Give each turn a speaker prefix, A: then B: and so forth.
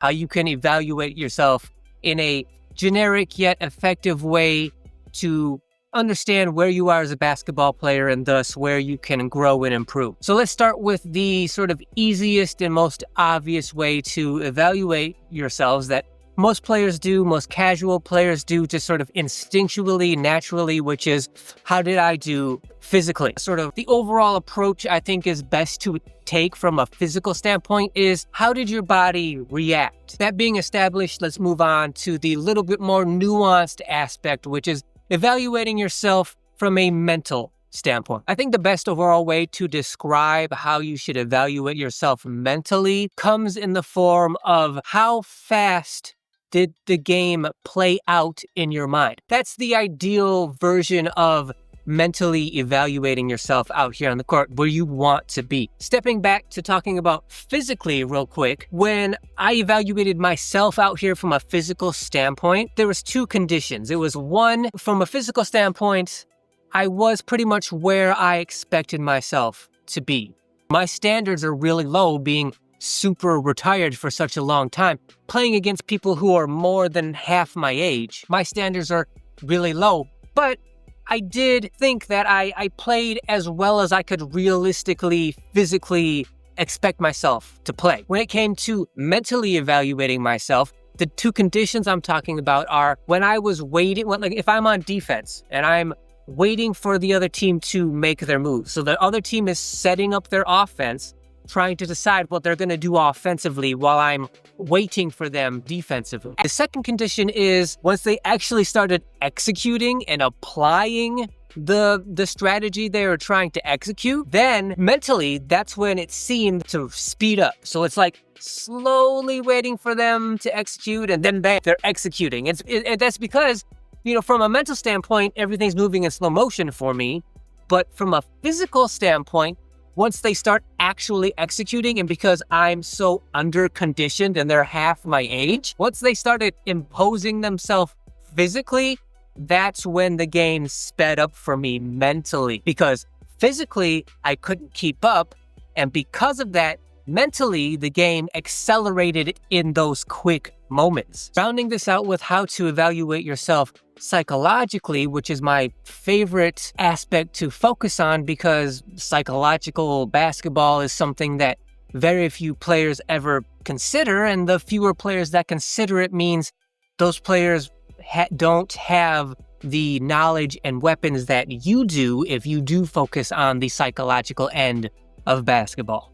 A: how you can evaluate yourself in a generic yet effective way to understand where you are as a basketball player and thus where you can grow and improve. So let's start with the sort of easiest and most obvious way to evaluate yourselves that most players do, most casual players do, just sort of instinctually, naturally, which is, how did I do physically? Sort of the overall approach I think is best to take from a physical standpoint is, how did your body react? That being established, let's move on to the little bit more nuanced aspect, which is evaluating yourself from a mental standpoint. I think the best overall way to describe how you should evaluate yourself mentally comes in the form of how fast did the game play out in your mind. That's the ideal version of mentally evaluating yourself out here on the court, where you want to be. Stepping back to talking about physically real quick, when I evaluated myself out here from a physical standpoint, there was two conditions. It was one, from a physical standpoint, I was pretty much where I expected myself to be. My standards are really low, being super retired for such a long time. Playing against people who are more than half my age, my standards are really low. But I did think that I played as well as I could realistically, physically expect myself to play. When it came to mentally evaluating myself, the two conditions I'm talking about are when I was waiting, like if I'm on defense and I'm waiting for the other team to make their move. So the other team is setting up their offense, trying to decide what they're going to do offensively while I'm waiting for them defensively. The second condition is once they actually started executing and applying the strategy they were trying to execute, then mentally, that's when it seemed to speed up. So it's like slowly waiting for them to execute, and then they're executing. That's because, you know, from a mental standpoint, everything's moving in slow motion for me. But from a physical standpoint, once they start actually executing, and because I'm so under-conditioned and they're half my age, once they started imposing themselves physically, that's when the game sped up for me mentally. Because physically, I couldn't keep up, and because of that, mentally, the game accelerated in those quick moments. Rounding this out with how to evaluate yourself psychologically, which is my favorite aspect to focus on, because psychological basketball is something that very few players ever consider, and the fewer players that consider it means those players don't have the knowledge and weapons that you do if you do focus on the psychological end of basketball.